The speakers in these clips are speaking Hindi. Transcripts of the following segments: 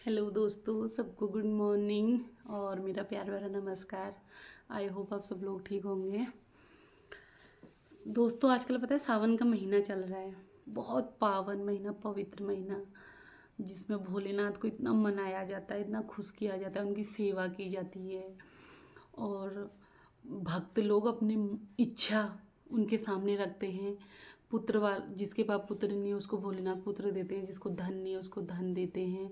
हेलो दोस्तों, सबको गुड मॉर्निंग और मेरा प्यार भरा नमस्कार। आई होप आप सब लोग ठीक होंगे। दोस्तों, आजकल पता है सावन का महीना चल रहा है। बहुत पावन महीना, पवित्र महीना, जिसमें भोलेनाथ को इतना मनाया जाता है, इतना खुश किया जाता है, उनकी सेवा की जाती है। और भक्त लोग अपनी इच्छा उनके सामने रखते हैं। जिसके पास पुत्र नहीं है उसको भोलेनाथ पुत्र देते हैं, जिसको धन नहीं है उसको धन देते हैं।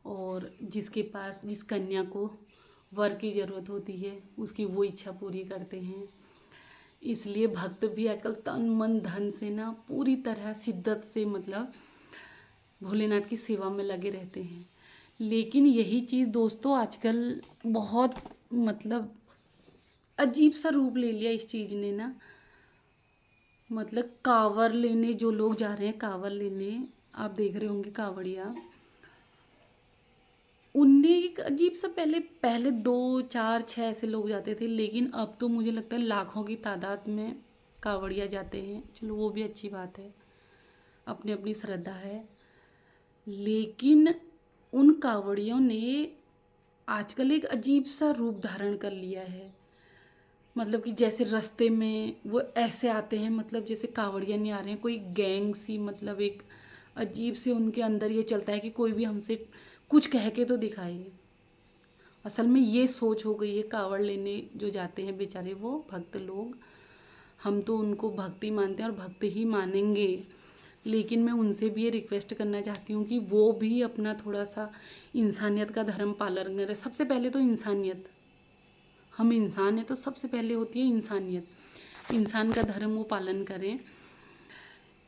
और जिसके पास जिस कन्या को वर की ज़रूरत होती है उसकी वो इच्छा पूरी करते हैं। इसलिए भक्त भी आजकल तन मन धन से ना पूरी तरह शिद्दत से मतलब भोलेनाथ की सेवा में लगे रहते हैं। लेकिन यही चीज़ दोस्तों आजकल बहुत मतलब अजीब सा रूप ले लिया इस चीज़ ने ना। मतलब कांवर लेने जो लोग जा रहे हैं, कांवर लेने, आप देख रहे होंगे कांवड़िया, उनने एक अजीब सा पहले पहले 2 4 6 ऐसे लोग जाते थे, लेकिन अब तो मुझे लगता है लाखों की तादाद में कांवड़िया जाते हैं। चलो वो भी अच्छी बात है, अपनी अपनी श्रद्धा है। लेकिन उन कांवड़ियों ने आजकल एक अजीब सा रूप धारण कर लिया है। मतलब कि जैसे रास्ते में वो ऐसे आते हैं, मतलब जैसे कांवड़िया नहीं आ रहे हैं, कोई गैंग सी, मतलब एक अजीब से उनके अंदर ये चलता है कि कोई भी हमसे कुछ कह के तो दिखाए। असल में ये सोच हो गई है कांवड़ लेने जो जाते हैं बेचारे वो भक्त लोग। हम तो उनको भक्ति मानते हैं और भक्त ही मानेंगे, लेकिन मैं उनसे भी ये रिक्वेस्ट करना चाहती हूँ कि वो भी अपना थोड़ा सा इंसानियत का धर्म पालन करें। सबसे पहले तो इंसानियत, हम इंसान हैं तो सबसे पहले होती है इंसानियत। इंसान का धर्म वो पालन करें,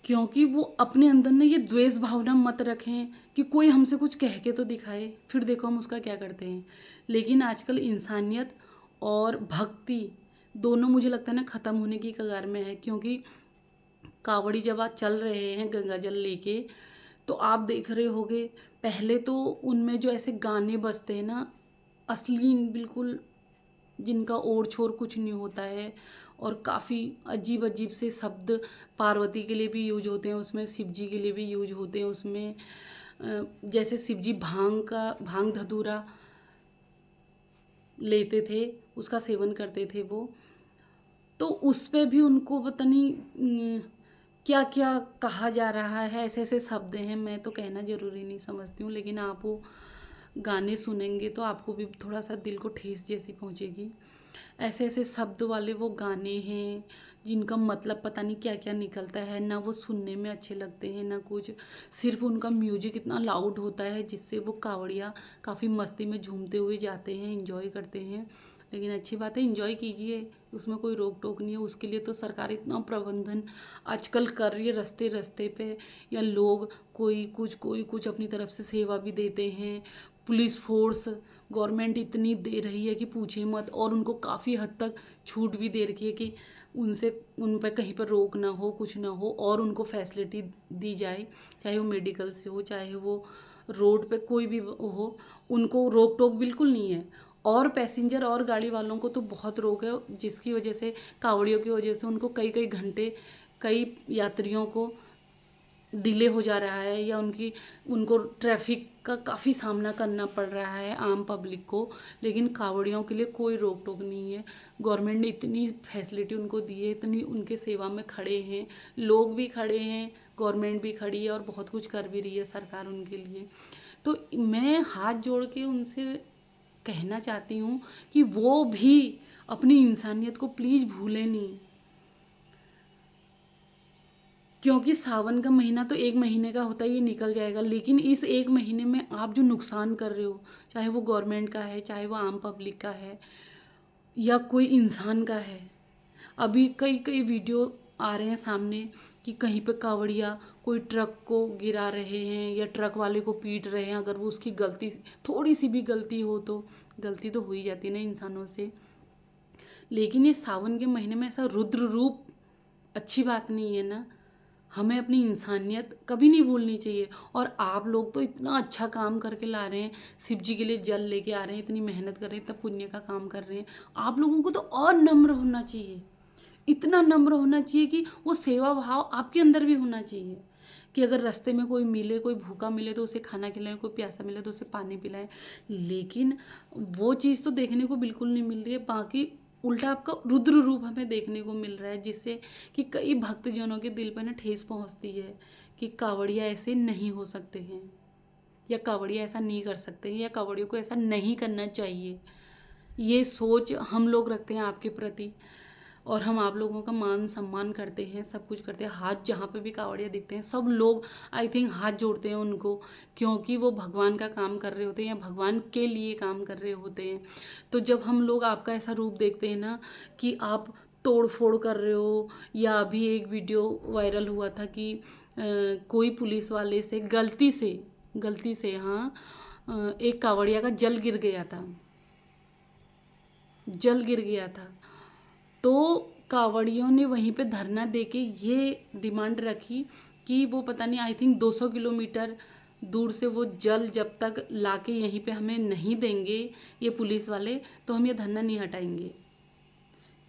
क्योंकि वो अपने अंदर ना ये द्वेष भावना मत रखें कि कोई हमसे कुछ कह के तो दिखाए, फिर देखो हम उसका क्या करते हैं। लेकिन आजकल इंसानियत और भक्ति दोनों मुझे लगता है ना ख़त्म होने की कगार में है। क्योंकि कावड़ी जब आप चल रहे हैं गंगा जल लेके, तो आप देख रहे होगे पहले तो उनमें जो ऐसे गाने बजते हैं ना, अश्लील बिल्कुल, जिनका ओर छोर कुछ नहीं होता है, और काफ़ी अजीब अजीब से शब्द पार्वती के लिए भी यूज होते हैं उसमें, शिव जी के लिए भी यूज होते हैं उसमें। जैसे शिव जी भांग धतूरा लेते थे, उसका सेवन करते थे वो, तो उस पे भी उनको पता नहीं क्या क्या कहा जा रहा है। ऐसे ऐसे शब्द हैं, मैं तो कहना ज़रूरी नहीं समझती हूँ, लेकिन आप वो गाने सुनेंगे तो आपको भी थोड़ा सा दिल को ठेस जैसी पहुँचेगी। ऐसे ऐसे शब्द वाले वो गाने हैं जिनका मतलब पता नहीं क्या क्या निकलता है, ना वो सुनने में अच्छे लगते हैं ना कुछ। सिर्फ उनका म्यूजिक इतना लाउड होता है जिससे वो कावड़िया काफ़ी मस्ती में झूमते हुए जाते हैं, इंजॉय करते हैं। लेकिन अच्छी बात है, इंजॉय कीजिए, उसमें कोई रोक टोक नहीं है। उसके लिए तो सरकार इतना प्रबंधन आजकल कर रही है रास्ते रास्ते पे, या लोग कोई कुछ अपनी तरफ से सेवा भी देते हैं। पुलिस फोर्स गवर्नमेंट इतनी दे रही है कि पूछे मत, और उनको काफ़ी हद तक छूट भी दे रखी है कि उन पर कहीं पर रोक ना हो, कुछ ना हो, और उनको फैसिलिटी दी जाए, चाहे वो मेडिकल से हो, चाहे वो रोड पे कोई भी हो, उनको रोक टोक बिल्कुल नहीं है। और पैसेंजर और गाड़ी वालों को तो बहुत रोक है, जिसकी वजह से कावड़ियों की वजह से उनको कई कई घंटे, कई यात्रियों को डिले हो जा रहा है, या उनको ट्रैफिक का काफ़ी सामना करना पड़ रहा है आम पब्लिक को। लेकिन कावड़ियों के लिए कोई रोक टोक नहीं है। गवर्नमेंट ने इतनी फैसिलिटी उनको दी है, इतनी उनके सेवा में खड़े हैं, लोग भी खड़े हैं, गवर्नमेंट भी खड़ी है, और बहुत कुछ कर भी रही है सरकार उनके लिए। तो मैं हाथ जोड़ के उनसे कहना चाहती हूँ कि वो भी अपनी इंसानियत को प्लीज़ भूलें नहीं। क्योंकि सावन का महीना तो 1 महीने का होता है, ये निकल जाएगा, लेकिन इस 1 महीने में आप जो नुकसान कर रहे हो, चाहे वो गवर्नमेंट का है, चाहे वो आम पब्लिक का है, या कोई इंसान का है। अभी कई कई वीडियो आ रहे हैं सामने कि कहीं पे कावड़िया कोई ट्रक को गिरा रहे हैं या ट्रक वाले को पीट रहे हैं। अगर वो उसकी गलती, थोड़ी सी भी गलती हो, तो गलती तो हो ही जाती है ना इंसानों से। लेकिन ये सावन के महीने में ऐसा रुद्र रूप अच्छी बात नहीं है ना। हमें अपनी इंसानियत कभी नहीं भूलनी चाहिए। और आप लोग तो इतना अच्छा काम करके ला रहे हैं, शिव जी के लिए जल लेके आ रहे हैं, इतनी मेहनत कर रहे हैं, इतना पुण्य का काम कर रहे हैं। आप लोगों को तो और नम्र होना चाहिए, इतना नम्र होना चाहिए कि वो सेवा भाव आपके अंदर भी होना चाहिए। कि अगर रास्ते में कोई मिले, कोई भूखा मिले तो उसे खाना खिलाएं, कोई प्यासा मिले तो उसे पानी पिलाएं। लेकिन वो चीज़ तो देखने को बिल्कुल नहीं मिल रही है। बाकी उल्टा आपका रुद्र रूप हमें देखने को मिल रहा है, जिससे कि कई भक्तजनों के दिल पर ना ठेस पहुंचती है कि कांवड़िया ऐसे नहीं हो सकते हैं, या कांवड़िया ऐसा नहीं कर सकते हैं, या कांवड़ियों को ऐसा नहीं करना चाहिए। ये सोच हम लोग रखते हैं आपके प्रति, और हम आप लोगों का मान सम्मान करते हैं, सब कुछ करते हैं। हाथ जहाँ पे भी कांवड़िया दिखते हैं सब लोग आई थिंक हाथ जोड़ते हैं उनको, क्योंकि वो भगवान का काम कर रहे होते हैं या भगवान के लिए काम कर रहे होते हैं। तो जब हम लोग आपका ऐसा रूप देखते हैं ना कि आप तोड़ फोड़ कर रहे हो, या अभी एक वीडियो वायरल हुआ था कि कोई पुलिस वाले से गलती से हाँ, एक कांवड़िया का जल गिर गया था। तो कांवड़ियों ने वहीं पे धरना देके ये डिमांड रखी कि वो पता नहीं आई थिंक 200 किलोमीटर दूर से वो जल जब तक लाके यहीं पे हमें नहीं देंगे ये पुलिस वाले, तो हम ये धरना नहीं हटाएंगे।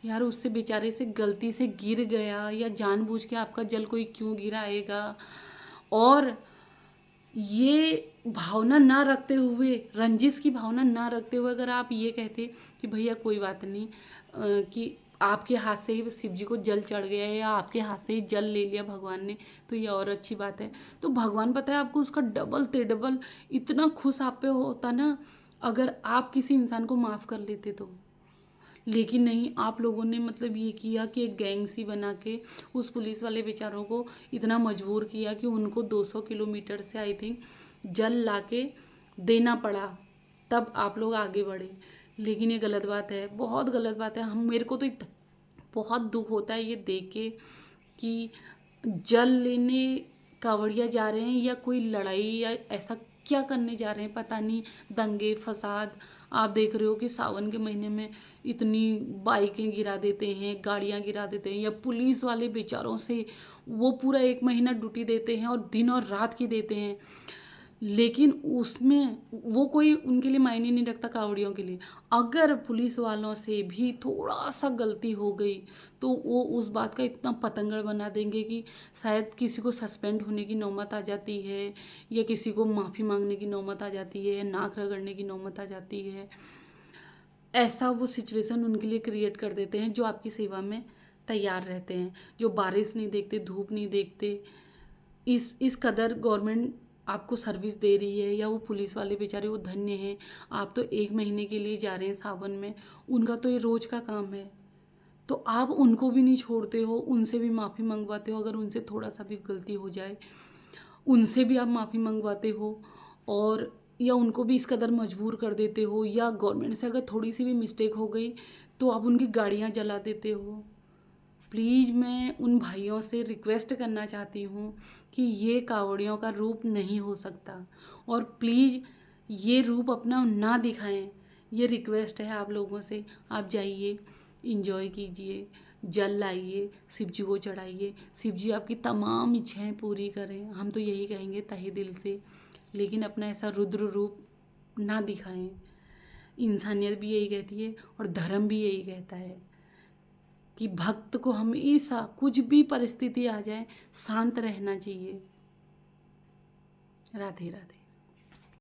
यार उससे बेचारे से गलती से गिर गया, या जानबूझ के आपका जल कोई क्यों गिराएगा। और ये भावना ना रखते हुए, रंजिश की भावना ना रखते हुए अगर आप ये कहते कि भैया कोई बात नहीं, कि आपके हाथ से ही शिव जी को जल चढ़ गया है, या आपके हाथ से ही जल ले लिया भगवान ने, तो ये और अच्छी बात है। तो भगवान पता है आपको उसका डबल तिडबल इतना खुश आप पे होता ना, अगर आप किसी इंसान को माफ़ कर लेते तो। लेकिन नहीं, आप लोगों ने मतलब ये किया कि एक गैंग सी बना के उस पुलिस वाले बेचारों को इतना मजबूर किया कि उनको 200 किलोमीटर से आई थिंक जल लाके देना पड़ा, तब आप लोग आगे बढ़े। लेकिन ये गलत बात है, बहुत गलत बात है। हम मेरे को तो बहुत दुख होता है ये देख के कि जल लेने कांवड़िया जा रहे हैं, या कोई लड़ाई या ऐसा क्या करने जा रहे हैं पता नहीं, दंगे फसाद। आप देख रहे हो कि सावन के महीने में इतनी बाइकें गिरा देते हैं, गाड़ियां गिरा देते हैं, या पुलिस वाले बेचारों से वो पूरा 1 महीना ड्यूटी देते हैं और दिन और रात की देते हैं, लेकिन उसमें वो कोई उनके लिए मायने नहीं रखता कांवड़ियों के लिए। अगर पुलिस वालों से भी थोड़ा सा गलती हो गई तो वो उस बात का इतना पतंगड़ बना देंगे कि शायद किसी को सस्पेंड होने की नौबत आ जाती है, या किसी को माफ़ी मांगने की नौबत आ जाती है, नाक रगड़ने की नौबत आ जाती है। ऐसा वो सिचुएशन उनके लिए क्रिएट कर देते हैं जो आपकी सेवा में तैयार रहते हैं, जो बारिश नहीं देखते, धूप नहीं देखते। इस कदर गवर्नमेंट आपको सर्विस दे रही है, या वो पुलिस वाले बेचारे वो धन्य हैं। आप तो 1 महीने के लिए जा रहे हैं सावन में, उनका तो ये रोज का काम है। तो आप उनको भी नहीं छोड़ते हो, उनसे भी माफ़ी मंगवाते हो, अगर उनसे थोड़ा सा भी गलती हो जाए उनसे भी आप माफ़ी मंगवाते हो, और या उनको भी इस कदर मजबूर कर देते हो, या गवर्नमेंट से अगर थोड़ी सी भी मिस्टेक हो गई तो आप उनकी गाड़ियाँ जला देते हो। प्लीज़ मैं उन भाइयों से रिक्वेस्ट करना चाहती हूँ कि ये कांवड़ियों का रूप नहीं हो सकता, और प्लीज़ ये रूप अपना ना दिखाएं। ये रिक्वेस्ट है आप लोगों से। आप जाइए, इंजॉय कीजिए, जल लाइए, शिव जी को चढ़ाइए, शिव जी आपकी तमाम इच्छाएं पूरी करें, हम तो यही कहेंगे तहे दिल से। लेकिन अपना ऐसा रुद्र रूप ना दिखाएं। इंसानियत भी यही कहती है और धर्म भी यही कहता है कि भक्त को हमेशा कुछ भी परिस्थिति आ जाए शांत रहना चाहिए। राधे राधे।